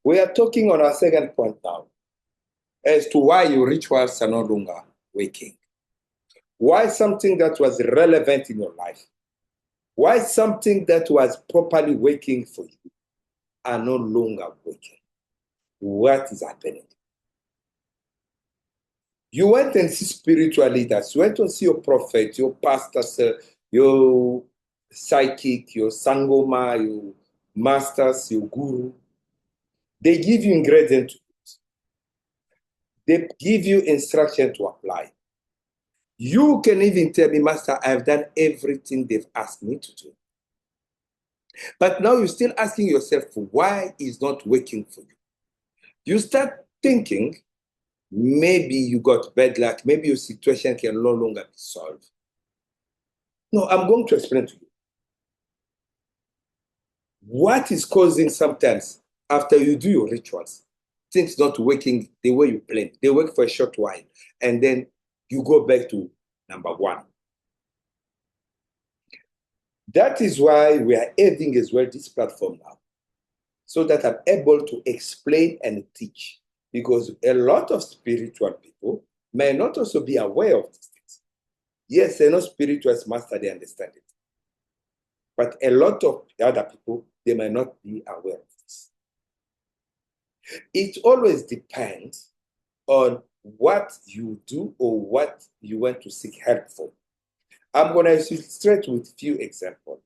We are talking on our second point now as to why your rituals are no longer working. Why something that was relevant in your life, why something that was properly working for you are no longer working. What is happening? You went and see spiritual leaders. You went to see your prophet, your pastors, your psychic, your sangoma, your masters, your guru. They give you ingredients. They give you instruction to apply. You can even tell me, Master, I've done everything they've asked me to do. But now you're still asking yourself why it's not working for you. You start thinking, maybe you got bad luck, maybe your situation can no longer be solved. No, I'm going to explain to you. What is causing sometimes, after you do your rituals, things not working the way you planned. They work for a short while, and then you go back to number one. That is why we are having as well this platform now, so that I'm able to explain and teach. Because a lot of spiritual people may not also be aware of these things. Yes, they're not spirituals, master, they understand it. But a lot of other people, they might not be aware of this. It always depends on what you do or what you want to seek help for. I'm going to illustrate with a few examples.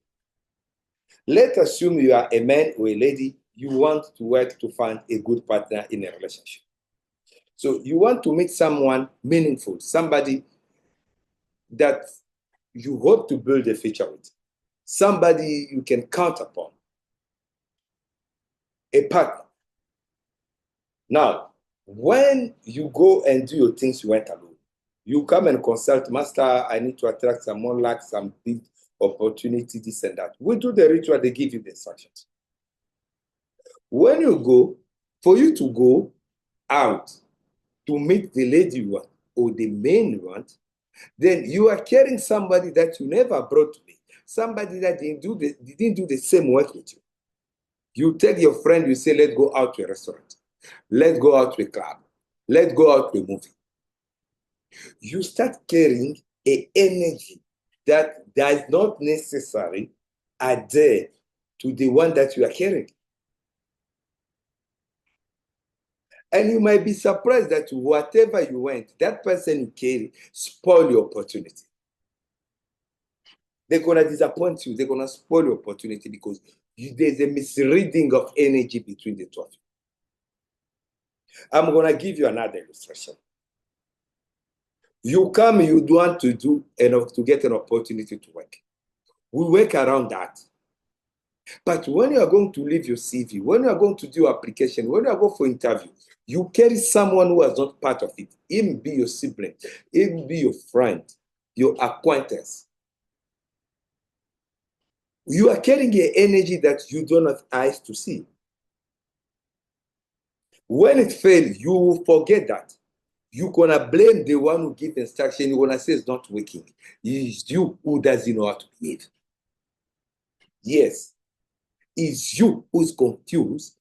Let's assume you are a man or a lady, you want to work to find a good partner in a relationship. So you want to meet someone meaningful, somebody that you hope to build a future with, somebody you can count upon, a partner. Now, when you go and do your things, you went alone. You come and consult, Master, I need to attract some more luck, some big opportunity, this and that. We do the ritual, they give you the instructions. When you go, for you to go out to meet the lady you want or the man you want, then you are carrying somebody that you never brought to me, somebody that didn't do the same work with you. You take your friend, you say, let's go out to a restaurant. Let's go out to a club. Let's go out to a movie. You start carrying an energy that does not necessarily adhere to the one that you are carrying. And you might be surprised that whatever you went, that person you carry spoil your opportunity. They're going to disappoint you. They're going to spoil your opportunity because there's a misreading of energy between the two of you. I'm going to give you another illustration. You come, you want to do enough to get an opportunity to work. We work around that. But when you are going to leave your CV, when you are going to do your application, when you are going for interview, you carry someone who was not part of it. Even be your sibling, even be your friend, your acquaintance. You are carrying an energy that you don't have eyes to see. When it fails, you will forget that. You're going to blame the one who gives instruction. You're going to say it's not working. It's you who doesn't know how to behave. Yes, it's you who's confused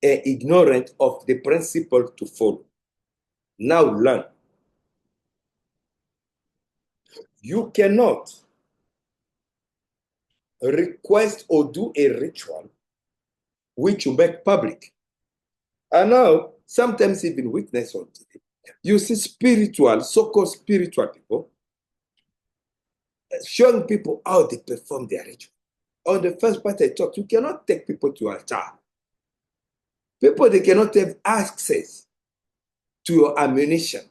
and ignorant of the principle to follow. Now learn. You cannot request or do a ritual which you make public. And now, sometimes even witness on TV, you see spiritual, so-called spiritual people, showing people how they perform their ritual. On the first part I talked, you cannot take people to altar. People, they cannot have access to your ammunition.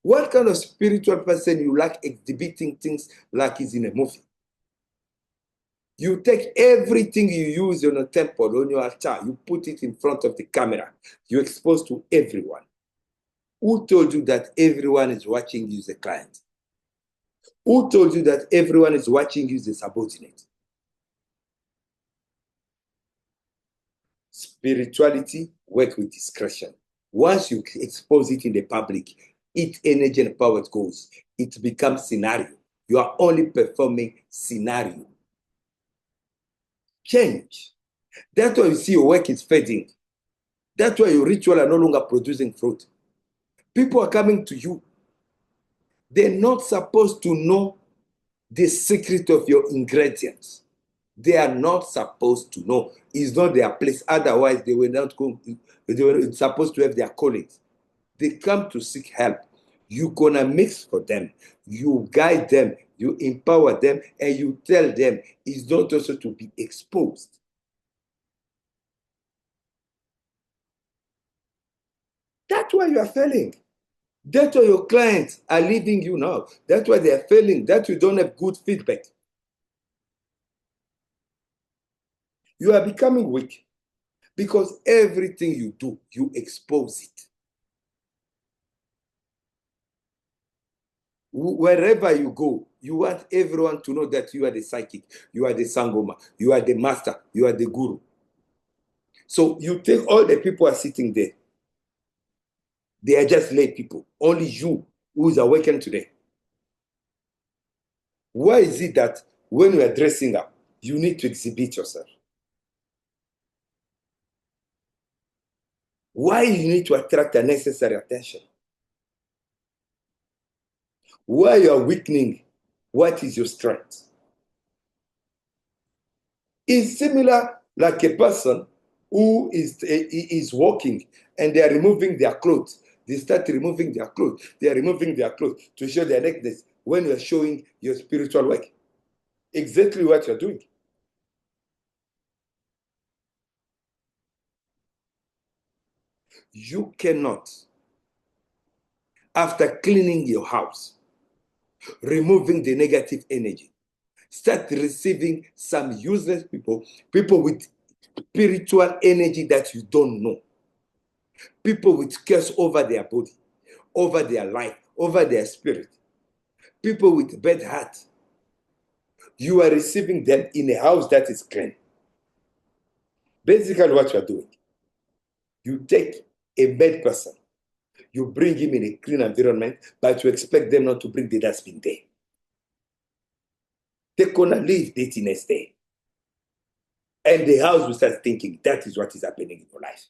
What kind of spiritual person you like exhibiting things like is in a movie? You take everything you use on a temple, on your altar, you put it in front of the camera. You expose to everyone. Who told you that everyone is watching you as a client? Who told you that everyone is watching you as a subordinate? Spirituality works with discretion. Once you expose it in the public, its energy and power goes. It becomes scenario. You are only performing scenario. Change. That's why you see your work is fading. That's why your ritual are no longer producing fruit. People are coming to you. They're not supposed to know the secret of your ingredients. They are not supposed to know. It's not their place. Otherwise, they were not going. They were supposed to have their colleagues. They come to seek help. You're gonna mix for them. You guide them. You empower them, and you tell them it's not also to be exposed. That's why you are failing. That's why your clients are leaving you now. That's why they are failing. That you don't have good feedback. You are becoming weak because everything you do, you expose it. Wherever you go, you want everyone to know that you are the psychic, you are the sangoma, you are the master, you are the guru. So you take all the people are sitting there. They are just lay people. Only you who is awakened today. Why is it that when you are dressing up, you need to exhibit yourself? Why you need to attract the necessary attention? Why you are weakening? What is your strength? It's similar like a person who is walking and they are removing their clothes. They start removing their clothes. They are removing their clothes to show their nakedness when you are showing your spiritual work. Exactly what you're doing. You cannot, after cleaning your house, removing the negative energy, start receiving some useless people, people with spiritual energy that you don't know, people with curse over their body, over their life, over their spirit, people with bad heart. You are receiving them in a house that is clean. Basically, what you are doing, you take a bad person, you bring him in a clean environment, but you expect them not to bring the dustbin there. They're gonna leave dirtiness there. And the house will start thinking that is what is happening in your life.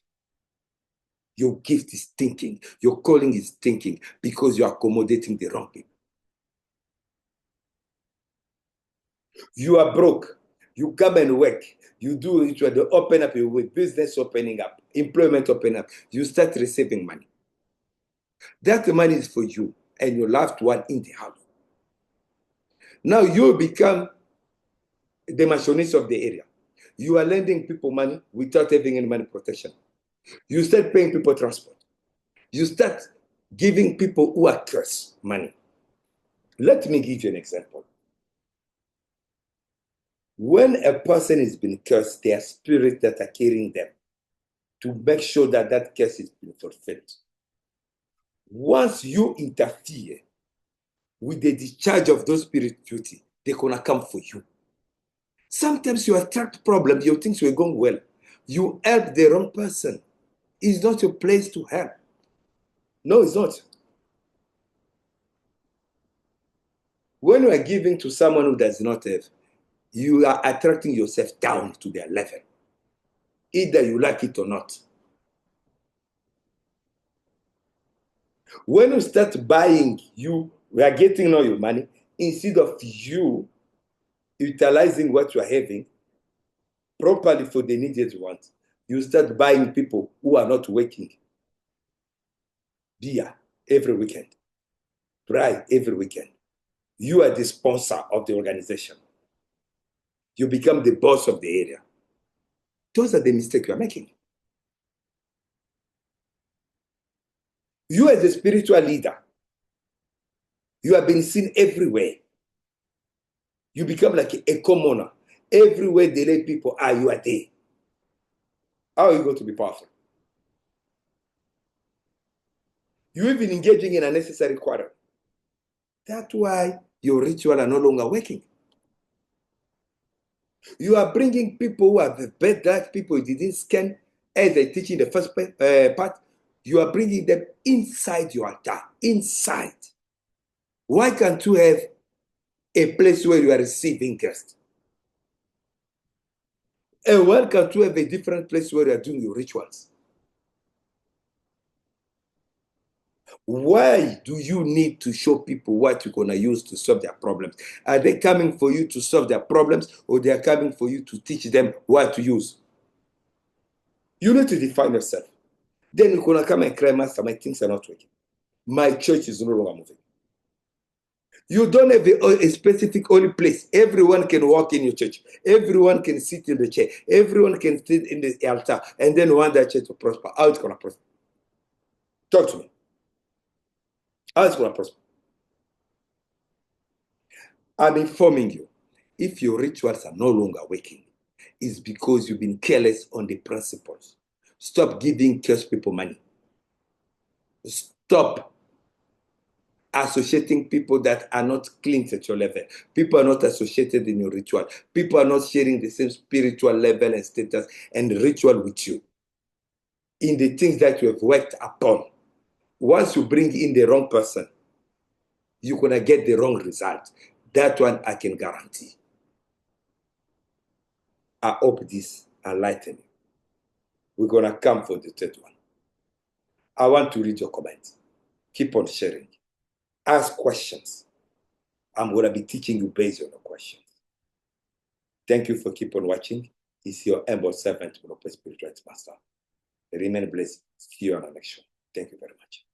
Your gift is thinking, your calling is thinking, because you're accommodating the wrong people. You are broke. You come and work. You do it where they open up with business opening up, employment opening up. You start receiving money. That money is for you and your loved one in the house. Now you become the machinist of the area. You are lending people money without having any money protection. You start paying people transport. You start giving people who are cursed money. Let me give you an example. When a person is being cursed, there are spirits that are carrying them to make sure that that curse is being fulfilled. Once you interfere with the discharge of those spirit duty, they're gonna come for you. Sometimes you attract problems, you think you're going well. You help the wrong person. It's not your place to help. No, it's not. When you are giving to someone who does not have, you are attracting yourself down to their level. Either you like it or not. When you start buying, we are getting all your money instead of you utilizing what you are having properly for the needs you want. You start buying people who are not working. Beer every weekend, bride every weekend. You are the sponsor of the organization. You become the boss of the area. Those are the mistakes you are making. You as a spiritual leader, you have been seen everywhere. You become like a commoner. Everywhere the lay people are, you are there. How are you going to be powerful? You're even engaging in unnecessary quarrel. That's why your ritual are no longer working. You are bringing people who are the bad life people you didn't scan as they teach in the first part. You are bringing them inside your altar, inside. Why can't you have a place where you are receiving guests? And welcome to have a different place where you're doing your rituals. Why do you need to show people what you're going to use to solve their problems? Are they coming for you to solve their problems, or they are coming for you to teach them what to use? You need to define yourself. Then you're going to come and cry, Master, my things are not working. My church is no longer moving. You don't have a specific only place. Everyone can walk in your church. Everyone can sit in the chair. Everyone can sit in the altar. And then want that church to prosper. How it's going to prosper? Talk to me. How it's going to prosper? I'm informing you. If your rituals are no longer working, it's because you've been careless on the principles. Stop giving cursed people money. Stop associating people that are not clean at your level. People are not associated in your ritual. People are not sharing the same spiritual level and status and ritual with you in the things that you have worked upon. Once you bring in the wrong person, you're going to get the wrong result. That one I can guarantee. I hope this enlightens you. We're going to come for the third one. I want to read your comments. Keep on sharing. Ask questions. I'm going to be teaching you based on the questions. Thank you for keep on watching. It's your humble servant, Spiritualist Master. Remain blessed. See you on the next show. Thank you very much.